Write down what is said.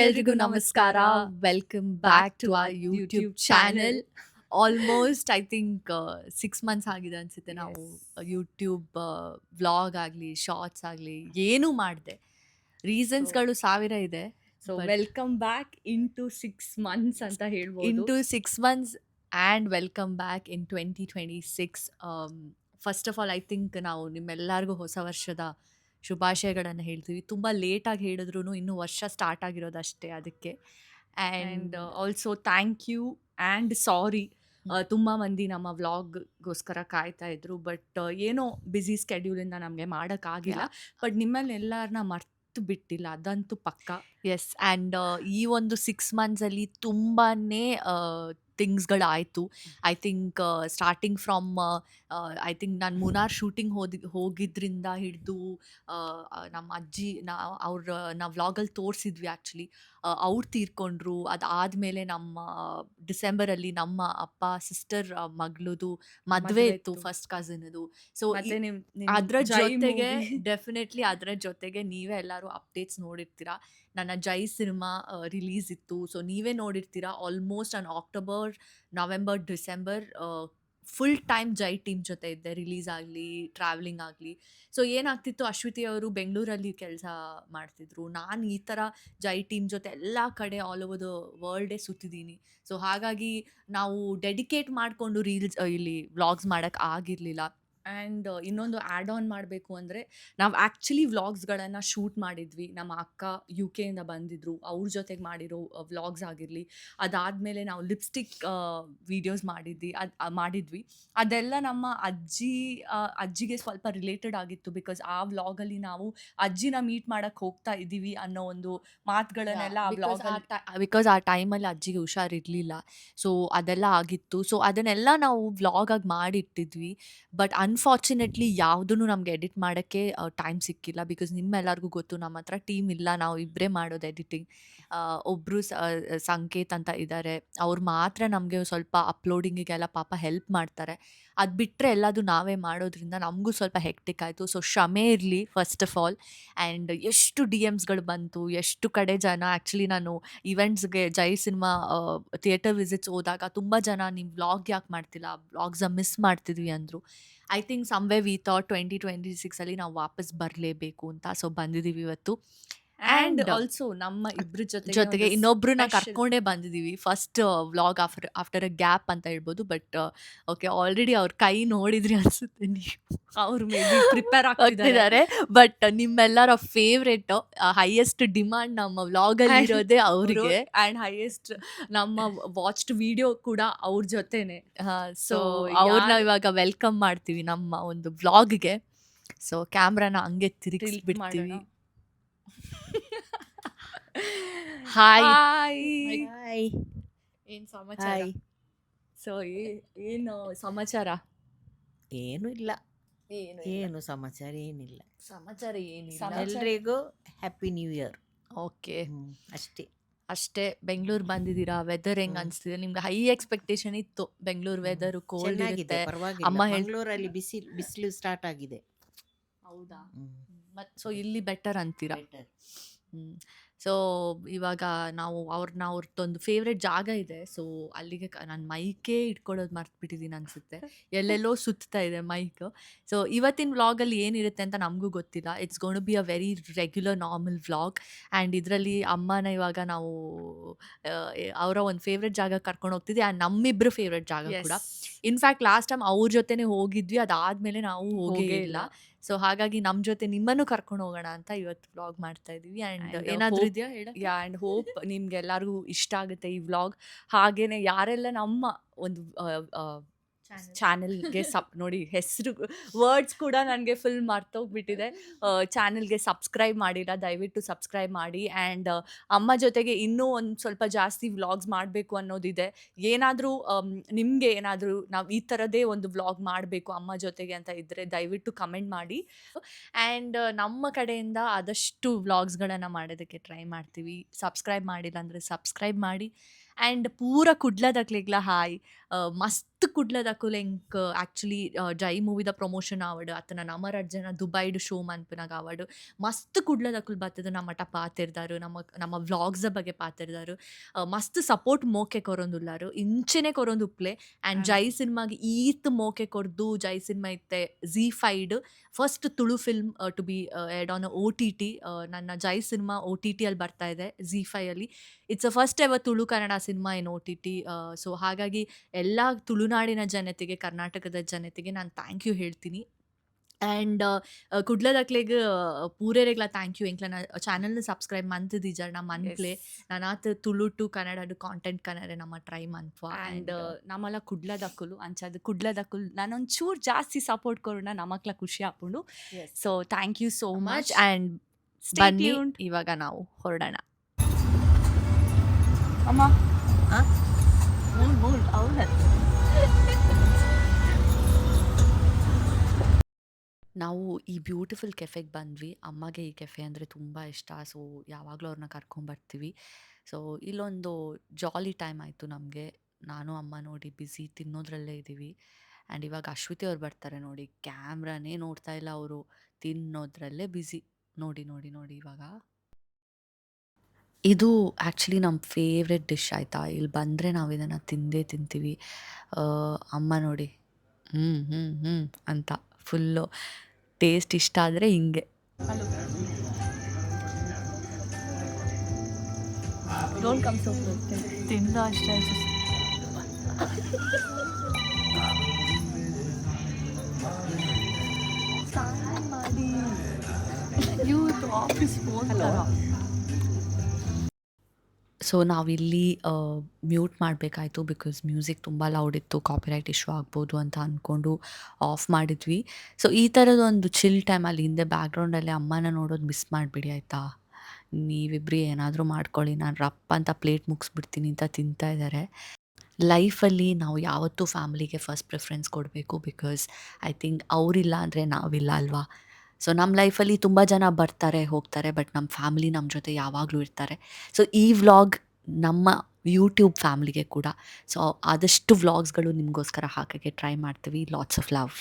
ಎಲ್ರಿಗೂ ನಮಸ್ಕಾರ. Welcome back to our YouTube channel. Almost I think 6 months ಆಗಿದೆ ಅನ್ಸುತ್ತೆ ನಾವು ಯೂಟ್ಯೂಬ್ ವ್ಲಾಗ್ ಆಗಲಿ ಶಾರ್ಟ್ಸ್ ಆಗಲಿ ಏನೂ ಮಾಡದೆ. ರೀಸನ್ಸ್ಗಳು ಸಾವಿರ ಇದೆ. So welcome back into 6 months ಅಂತ ಹೇಳ್ಬೋದು. Into 6 months and welcome back in 2026. First of all I think ನಾವು ನಿಮ್ಮೆಲ್ಲರಿಗೂ ಹೊಸ ವರ್ಷದ ಶುಭಾಶಯಗಳನ್ನು ಹೇಳ್ತೀವಿ. ತುಂಬ ಲೇಟಾಗಿ ಹೇಳಿದ್ರು ಇನ್ನೂ ವರ್ಷ ಸ್ಟಾರ್ಟ್ ಆಗಿರೋದಷ್ಟೇ ಅದಕ್ಕೆ. And also thank you and sorry. ತುಂಬ ಮಂದಿ ನಮ್ಮ ವ್ಲಾಗ್ಗೋಸ್ಕರ ಕಾಯ್ತಾ ಇದ್ರು, ಬಟ್ ಏನೋ ಬ್ಯುಸಿ ಸ್ಕೆಡ್ಯೂಲಿಂದ ನಮಗೆ ಮಾಡೋಕ್ಕಾಗಿಲ್ಲ. ಬಟ್ ನಿಮ್ಮನ್ನೆಲ್ಲರನ್ನ ಮರ್ತು ಬಿಟ್ಟಿಲ್ಲ, ಅದಂತೂ ಪಕ್ಕ. ಎಸ್, ಆ್ಯಂಡ್ ಈ ಒಂದು 6 ಮಂತ್ಸಲ್ಲಿ ತುಂಬಾ ಥಿಂಗ್ಸ್ಗಳಾಯಿತು. I think starting from I think ನಾನು ಮುನಾರ್ ಶೂಟಿಂಗ್ ಹೋಗಿದ್ರಿಂದ ಹಿಡಿದು ನಮ್ಮ ಅಜ್ಜಿ ನಾವು ವ್ಲಾಗಲ್ಲಿ ತೋರಿಸಿದ್ವಿ ಆ್ಯಕ್ಚುಲಿ. ಅವ್ರು ತೀರ್ಕೊಂಡ್ರು. ಅದಾದಮೇಲೆ ನಮ್ಮ ಡಿಸೆಂಬರಲ್ಲಿ ನಮ್ಮ ಅಪ್ಪ ಸಿಸ್ಟರ್ ಮಗಳದು ಮದುವೆ ಇತ್ತು, ಫಸ್ಟ್ ಕಸಿನದು. ಸೊ ಅದರ ಜೊತೆಗೆ ಡೆಫಿನೆಟ್ಲಿ ಅದರ ಜೊತೆಗೆ ನೀವೇ ಎಲ್ಲರೂ ಅಪ್ಡೇಟ್ಸ್ ನೋಡಿರ್ತೀರಾ. ನನ್ನ ಜೈ ಸಿನಿಮಾ ರಿಲೀಸ್ ಇತ್ತು, ಸೊ ನೀವೇ ನೋಡಿರ್ತೀರಾ. ಆಲ್ಮೋಸ್ಟ್ ನಾನು October, November, December full time Jai team ಜೊತೆ ಇದ್ದೆ, ರಿಲೀಸ್ ಆಗಲಿ ಟ್ರಾವೆಲಿಂಗ್ ಆಗಲಿ. ಸೊ ಏನಾಗ್ತಿತ್ತು, ಅಶ್ವಿತಿ ಅವರು ಬೆಂಗಳೂರಲ್ಲಿ ಕೆಲಸ ಮಾಡ್ತಿದ್ರು, ನಾನು ಈ ಥರ ಜೈ ಟೀಮ್ ಜೊತೆ ಎಲ್ಲ ಕಡೆ ಆಲ್ ಓವರ್ ದ ವರ್ಲ್ಡೇ ಸುತ್ತಿದ್ದೀನಿ. ಸೊ ಹಾಗಾಗಿ ನಾವು ಡೆಡಿಕೇಟ್ ಮಾಡಿಕೊಂಡು ರೀಲ್ಸ್ ಇಲ್ಲಿ ವ್ಲಾಗ್ಸ್ ಮಾಡೋಕ್ಕೆ ಆಗಿರಲಿಲ್ಲ. ಆ್ಯಂಡ್ ಇನ್ನೊಂದು ಆ್ಯಡ್ ಆನ್ ಮಾಡಬೇಕು ಅಂದರೆ, ನಾವು ಆ್ಯಕ್ಚುಲಿ ವ್ಲಾಗ್ಸ್ಗಳನ್ನು ಶೂಟ್ ಮಾಡಿದ್ವಿ. ನಮ್ಮ ಅಕ್ಕ ಯು ಕೆಯಿಂದ ಬಂದಿದ್ದರು, ಅವ್ರ ಜೊತೆಗೆ ಮಾಡಿರೋ ವ್ಲಾಗ್ಸ್ ಆಗಿರಲಿ. ಅದಾದಮೇಲೆ ನಾವು ಲಿಪ್ಸ್ಟಿಕ್ ವೀಡಿಯೋಸ್ ಮಾಡಿದ್ವಿ. ಅದೆಲ್ಲ ನಮ್ಮ ಅಜ್ಜಿಗೆ ಸ್ವಲ್ಪ ರಿಲೇಟೆಡ್ ಆಗಿತ್ತು, ಬಿಕಾಸ್ ಆ ವ್ಲಾಗಲ್ಲಿ ನಾವು ಅಜ್ಜಿನ ಮೀಟ್ ಮಾಡೋಕ್ಕೆ ಹೋಗ್ತಾ ಇದ್ದೀವಿ ಅನ್ನೋ ಒಂದು ಮಾತುಗಳನ್ನೆಲ್ಲ ಆ ವ್ಲಾಗಲ್ಲಿ, ಬಿಕಾಸ್ ಆ ಟೈಮಲ್ಲಿ ಅಜ್ಜಿಗೆ ಹುಷಾರಿರಲಿಲ್ಲ. ಸೊ ಅದೆಲ್ಲ ಆಗಿತ್ತು. ಸೊ ಅದನ್ನೆಲ್ಲ ನಾವು ವ್ಲಾಗಾಗಿ ಮಾಡಿಟ್ಟಿದ್ವಿ. ಬಟ್ ಅನ್ಫಾರ್ಚುನೇಟ್ಲಿ ಯಾವುದೂ ನಮ್ಗೆ ಎಡಿಟ್ ಮಾಡೋಕ್ಕೆ ಟೈಮ್ ಸಿಕ್ಕಿಲ್ಲ, ಬಿಕಾಸ್ ನಿಮ್ಮೆಲ್ಲರಿಗೂ ಗೊತ್ತು ನಮ್ಮ ಹತ್ರ ಟೀಮ್ ಇಲ್ಲ, ನಾವು ಇಬ್ಬರೇ ಮಾಡೋದು ಎಡಿಟಿಂಗ್. ಒಬ್ಬರು ಸಂಕೇತ್ ಅಂತ ಇದ್ದಾರೆ, ಅವ್ರು ಮಾತ್ರ ನಮಗೆ ಸ್ವಲ್ಪ ಅಪ್ಲೋಡಿಂಗಿಗೆಲ್ಲ ಪಾಪ ಹೆಲ್ಪ್ ಮಾಡ್ತಾರೆ. ಅದು ಬಿಟ್ಟರೆ ಎಲ್ಲದು ನಾವೇ ಮಾಡೋದ್ರಿಂದ ನಮಗೂ ಸ್ವಲ್ಪ ಹೆಕ್ಟಿಕ್ ಆಯಿತು. ಸೊ ಕ್ಷಮೆ ಇರಲಿ ಫಸ್ಟ್ ಆಫ್ ಆಲ್. ಆ್ಯಂಡ್ ಎಷ್ಟು ಡಿ ಎಮ್ಸ್ಗಳು ಬಂತು, ಎಷ್ಟು ಕಡೆ ಜನ ಆ್ಯಕ್ಚುಲಿ ನಾನು ಇವೆಂಟ್ಸ್ಗೆ ಜೈ ಸಿನಿಮಾ ಥಿಯೇಟರ್ ವಿಸಿಟ್ಸ್ ಹೋದಾಗ ತುಂಬ ಜನ ನಿಮ್ಮ ವ್ಲಾಗ್ ಯಾಕೆ ಮಾಡ್ತಿಲ್ಲ, ವ್ಲಾಗ್ಸ ಮಿಸ್ ಮಾಡ್ತಿದ್ವಿ ಅಂದರು. ಐ ಥಿಂಕ್ ಸಮ್ವೇ ವಿ ಥಾಟ್ 2026 ನಾವು ವಾಪಸ್ ಬರಲೇಬೇಕು ಅಂತ. ಸೊ ಬಂದಿದ್ದೀವಿ ಇವತ್ತು. ಆ್ಯಂಡ್ ಆಲ್ಸೋ ನಮ್ಮ ಇಬ್ಬರ ಜೊತೆಗೆ ಇನ್ನೊಬ್ರನ್ನ ಕರ್ಕೊಂಡೇ ಬಂದಿದ್ದೀವಿ. First vlog after a gap ಅಂತ ಹೇಳ್ಬೋದು. ಬಟ್ ಓಕೆ, ಆಲ್ರೆಡಿ ಅವ್ರ ಕೈ ನೋಡಿದ್ರಿ ಅನ್ಸುತ್ತೆ ನೀವು, ಅವ್ರು ಮೇ ಬಿ ಪ್ರಿಪೇರ್ ಆಗ್ತಿದ್ದಾರೆ. ಬಟ್ ನಿಮ್ಮೆಲ್ಲರ ಫೇವ್ರೇಟ್ ಹೈಯೆಸ್ಟ್ ಡಿಮಾಂಡ್ ನಮ್ಮ ವ್ಲಾಗಲ್ಲಿ ಇರೋದೇ ಅವರಿಗೆ. ಆ್ಯಂಡ್ ಹೈಯೆಸ್ಟ್ ನಮ್ಮ ವಾಚ್ಡ್ ವಿಡಿಯೋ ಕೂಡ ಅವ್ರ ಜೊತೆನೆ. ಸೊ ಅವ್ರನ್ನ ಇವಾಗ ವೆಲ್ಕಮ್ ಮಾಡ್ತೀವಿ ನಮ್ಮ ಒಂದು ವ್ಲಾಗ್ಗೆ. ಸೊ ಕ್ಯಾಮ್ರಾನ ಹಂಗೆ ತಿರುಗಿಸ್ಬಿಡ್ತೀವಿ. ಹಾಯ್, ಏನು ಸಮಾಚಾರ? ಸೊ ಏನು ಸಮಾಚಾರ? ಏನು ಇಲ್ಲ, ಏನು ಸಮಾಚಾರ ಏನಿಲ್ಲ. ಸಮಾಚಾರ ಏನಿಲ್ಲ. ಎಲ್ರಿಗೂ ಹ್ಯಾಪಿ ನ್ಯೂ ಇಯರ್. ಓಕೆ, ಅಷ್ಟೇ. ಬೆಂಗಳೂರು ಬಂದಿದ್ದೀರಾ, ವೆದರ್ ಹೆಂಗ್ ಅನ್ಸ್ತಿದೆ ನಿಮ್ಗೆ? ಹೈ ಎಕ್ಸ್ಪೆಕ್ಟೇಷನ್ ಇತ್ತು, ಬೆಂಗಳೂರು ವೆದರ್ ಕೋಲ್ಡ್ ಇರುತ್ತೆ. ಅಮ್ಮ ಬೆಂಗಳೂರಲ್ಲಿ ಬಿಸಿಲು ಸ್ಟಾರ್ಟ್ ಆಗಿದೆ. ಹೌದಾ? ಸೊ ಇಲ್ಲಿ ಬೆಟರ್ ಅಂತೀರಾ? ಸೊ ಇವಾಗ ನಾವು ಅವ್ರದ್ದೊಂದು ಫೇವ್ರೆಟ್ ಜಾಗ ಇದೆ. ಸೊ ಅಲ್ಲಿಗೆ ನಾನು ಮೈಕೇ ಇಟ್ಕೊಳ್ಳೋದು ಮರ್ತ್ಬಿಟ್ಟಿದ್ದೀನಿ ಅನಿಸುತ್ತೆ, ಎಲ್ಲೆಲ್ಲೋ ಸುತ್ತಾ ಇದೆ ಮೈಕ್. ಸೊ ಇವತ್ತಿನ ವ್ಲಾಗಲ್ಲಿ ಏನಿರುತ್ತೆ ಅಂತ ನಮಗೂ ಗೊತ್ತಿಲ್ಲ. It's gonna be a very regular normal vlog. And ಇದರಲ್ಲಿ ಅಮ್ಮನ ಇವಾಗ ನಾವು ಅವರ ಒಂದು ಫೇವ್ರೆಟ್ ಜಾಗ ಕರ್ಕೊಂಡು ಹೋಗ್ತಿದ್ವಿ. ಆ್ಯಂಡ್ ನಮ್ಮಿಬ್ಬರು ಫೇವ್ರೆಟ್ ಜಾಗ ಕೂಡ. ಇನ್ಫ್ಯಾಕ್ಟ್ ಲಾಸ್ಟ್ ಟೈಮ್ ಅವ್ರ ಜೊತೆನೇ ಹೋಗಿದ್ವಿ, ಅದಾದಮೇಲೆ ನಾವು ಹೋಗೇ ಇಲ್ಲ. ಸೊ ಹಾಗಾಗಿ ನಮ್ಮ ಜೊತೆ ನಿಮ್ಮನ್ನು ಕರ್ಕೊಂಡು ಹೋಗೋಣ ಅಂತ ಇವತ್ತು ವ್ಲಾಗ್ ಮಾಡ್ತಾ ಇದ್ದೀವಿ. ಆ್ಯಂಡ್ ಏನಾದರೂ ಇದೆಯಾ ಹೇಳ? ಆ್ಯಂಡ್ ಹೋಪ್ ನಿಮ್ಗೆಲ್ಲರಿಗೂ ಇಷ್ಟ ಆಗುತ್ತೆ ಈ ವ್ಲಾಗ್. ಹಾಗೇನೆ ಯಾರೆಲ್ಲ ನಮ್ಮ ಒಂದು ಚಾನೆಲ್ಗೆ ನೋಡಿ, ಹೆಸರು ವರ್ಡ್ಸ್ ಕೂಡ ನನಗೆ ಫುಲ್ ಮರ್ತೋಗ್ಬಿಟ್ಟಿದೆ. ಚಾನೆಲ್ಗೆ ಸಬ್ಸ್ಕ್ರೈಬ್ ಮಾಡಿಲ್ಲ, ದಯವಿಟ್ಟು ಸಬ್ಸ್ಕ್ರೈಬ್ ಮಾಡಿ. ಆ್ಯಂಡ್ ಅಮ್ಮ ಜೊತೆಗೆ ಇನ್ನೂ ಒಂದು ಸ್ವಲ್ಪ ಜಾಸ್ತಿ ವ್ಲಾಗ್ಸ್ ಮಾಡಬೇಕು ಅನ್ನೋದಿದೆ. ಏನಾದರೂ ನಿಮಗೆ ಏನಾದರೂ ನಾವು ಈ ಥರದೇ ಒಂದು ವ್ಲಾಗ್ ಮಾಡಬೇಕು ಅಮ್ಮ ಜೊತೆಗೆ ಅಂತ ಇದ್ದರೆ ದಯವಿಟ್ಟು ಕಮೆಂಟ್ ಮಾಡಿ. ಆ್ಯಂಡ್ ನಮ್ಮ ಕಡೆಯಿಂದ ಆದಷ್ಟು ವ್ಲಾಗ್ಸ್ಗಳನ್ನು ಮಾಡೋದಕ್ಕೆ ಟ್ರೈ ಮಾಡ್ತೀವಿ. ಸಬ್ಸ್ಕ್ರೈಬ್ ಮಾಡಿಲ್ಲ ಅಂದರೆ ಸಬ್ಸ್ಕ್ರೈಬ್ ಮಾಡಿ. ಆ್ಯಂಡ್ ಪೂರ ಕುಡ್ಲದಕ್ಲಿಗ್ಲ ಹಾಯ್, ಮಸ್ತ್ ಕುಡ್ಲದಕುಲು ಎಂಕ್ ಆಕ್ಚುಲಿ ಜೈ ಮೂವಿದ ಪ್ರಮೋಷನ್ ಆವಡ್ ಅತ್ತನ ನಮರಡ್ಜನ ದುಬೈಡ್ ಶೋ ಮನ್ಪುನಗ ಆವಡ್ ಮಸ್ತ್ ಕುಡ್ಲದಕುಲು ಬತ್ತುದು ನಮ್ಮಟ ಪಾತೆರ್ದಾರು ನಮ್ಮ ವ್ಲಾಗ್ಸ್ ಬಗ್ಗೆ ಪಾತೆರ್ದಾರು ಮಸ್ತ್ ಸಪೋರ್ಟ್ ಮೋಕೆ ಕೊರೊಂದುಲ್ಲಾರು ಇಂಚೆನೆ ಕೊರೊಂದುಪ್ಲೆ ಆ್ಯಂಡ್ ಜೈ ಸಿನಿಮಾಗೆ ಈತ್ ಮೋಕೆ ಕೊರ್ದು ಜೈ ಸಿನಿಮಾ ಇತ್ತೆ Z5 first Tulu film to be aired on OTT. ನನ್ನ ಜೈ ಸಿನಿಮಾ OTT ಅಲ್ಲಿ ಬರ್ತಾ ಇದೆ Z5 ಅಲ್ಲಿ. It's a first ever Tulu Kannada cinema in OTT. So ಹಾಗಾಗಿ ಎಲ್ಲ ತುಳುನಾಡಿನ ಜನತೆಗೆ, ಕರ್ನಾಟಕದ ಜನತೆಗೆ ನಾನು ಥ್ಯಾಂಕ್ ಯು ಹೇಳ್ತೀನಿ. ಆ್ಯಂಡ್ ಕುಡ್ಲದಕ್ಲೆಗ್ ಪೂರೆರೆಗ್ಲ ಥ್ಯಾಂಕ್ ಯು ಎಂಕ್ಲ ಚಾನಲ್ನ ಸಬ್ಸ್ಕ್ರೈಬ್ ಮಂತುದಿಜರ್ ಮನ್ಪ್ಲೆ ನನಾತ್ ತುಳು ಟು ಕನ್ನಡ ಕಾಂಟೆಂಟ್ ಕನ್ನಡ ನಮ್ಮ ಟ್ರೈ ಮನ್ಪ. ಆ್ಯಂಡ್ ನಮ್ಮಲ ಕುಡ್ಲದಕ್ಕುಲು ಅಂಚದು ಕುಡ್ಲದಕ್ಕುಲು ನಾನೊಂಚೂರು ಜಾಸ್ತಿ ಸಪೋರ್ಟ್ ಕೊರೋಣ ನಮಕ್ಲ ಖುಷಿ ಆಪುಂಡು. So thank you so much and ಬನ್ನಿ ಇವಾಗ ನಾವು ಹೊರಡೋಣ. ಅಮ್ಮ ಆ? ನಾವು ಈ ಬ್ಯೂಟಿಫುಲ್ ಕೆಫೆಗೆ ಬಂದ್ವಿ. ಅಮ್ಮಗೆ ಈ ಕೆಫೆ ಅಂದರೆ ತುಂಬ ಇಷ್ಟ. ಸೊ ಯಾವಾಗಲೂ ಅವ್ರನ್ನ ಕರ್ಕೊಂಬರ್ತೀವಿ. ಸೊ ಇಲ್ಲೊಂದು ಜಾಲಿ ಟೈಮ್ ಆಯಿತು ನಮಗೆ. ನಾನು ಅಮ್ಮ ನೋಡಿ ಬ್ಯುಸಿ ತಿನ್ನೋದ್ರಲ್ಲೇ ಇದ್ದೀವಿ. ಆ್ಯಂಡ್ ಇವಾಗ ಅಶ್ವಿತಿ ಅವ್ರು ಬರ್ತಾರೆ ನೋಡಿ, ಕ್ಯಾಮ್ರಾನೇ ನೋಡ್ತಾ ಇಲ್ಲ ಅವರು, ತಿನ್ನೋದ್ರಲ್ಲೇ ಬ್ಯುಸಿ. ನೋಡಿ ನೋಡಿ ನೋಡಿ ಇವಾಗ. ಇದು ಆ್ಯಕ್ಚುಲಿ ನಮ್ಮ ಫೇವ್ರೆಟ್ ಡಿಶ್ ಆಯಿತಾ. ಇಲ್ಲಿ ಬಂದರೆ ನಾವು ಇದನ್ನು ತಿಂದೇ ತಿಂತೀವಿ. ಅಮ್ಮ ನೋಡಿ ಅಂತ ಫುಲ್ಲು ಟೇಸ್ಟ್ ಇಷ್ಟ ಆದರೆ ಹಿಂಗೆ. ತಿಂದ ಅಷ್ಟೇ ಆಫೀಸ್ ಸೊ ನಾವಿಲ್ಲಿ ಮ್ಯೂಟ್ ಮಾಡಬೇಕಾಯ್ತು ಬಿಕಾಸ್ ಮ್ಯೂಸಿಕ್ ತುಂಬ ಲೌಡ್ ಇತ್ತು, ಕಾಪಿರೈಟ್ ಇಶ್ಯೂ ಆಗ್ಬೋದು ಅಂತ ಅಂದ್ಕೊಂಡು ಆಫ್ ಮಾಡಿದ್ವಿ. ಸೊ ಈ ಥರದೊಂದು ಚಿಲ್ ಟೈಮಲ್ಲಿ ಹಿಂದೆ ಬ್ಯಾಕ್ಗ್ರೌಂಡಲ್ಲಿ ಅಮ್ಮನ ನೋಡೋದು ಮಿಸ್ ಮಾಡಿಬಿಡಿ ಆಯಿತಾ. ನೀವಿಬ್ಬರು ಏನಾದರೂ ಮಾಡ್ಕೊಳ್ಳಿ, ನಾನು ರಪ್ಪ ಅಂತ ಪ್ಲೇಟ್ ಮುಗಿಸ್ಬಿಡ್ತೀನಿ ಅಂತ ತಿಂತಾ ಇದ್ದಾರೆ. ಲೈಫಲ್ಲಿ ನಾವು ಯಾವತ್ತೂ ಫ್ಯಾಮಿಲಿಗೆ ಫಸ್ಟ್ ಪ್ರಿಫರೆನ್ಸ್ ಕೊಡಬೇಕು. ಬಿಕಾಸ್ ಐ ಥಿಂಕ್ ಅವರಿಲ್ಲ ಅಂದರೆ ನಾವಿಲ್ಲ ಅಲ್ವಾ. ಸೊ ನಮ್ಮ ಲೈಫಲ್ಲಿ ತುಂಬ ಜನ ಬರ್ತಾರೆ ಹೋಗ್ತಾರೆ, ಬಟ್ ನಮ್ಮ ಫ್ಯಾಮಿಲಿ ನಮ್ಮ ಜೊತೆ ಯಾವಾಗಲೂ ಇರ್ತಾರೆ. ಸೊ ಈ ವ್ಲಾಗ್ ನಮ್ಮ ಯೂಟ್ಯೂಬ್ ಫ್ಯಾಮಿಲಿಗೆ ಕೂಡ. ಸೊ ಆದಷ್ಟು ವ್ಲಾಗ್ಸ್ಗಳು ನಿಮಗೋಸ್ಕರ ಹಾಕೋಕ್ಕೆ ಟ್ರೈ ಮಾಡ್ತೀವಿ. Lots of love.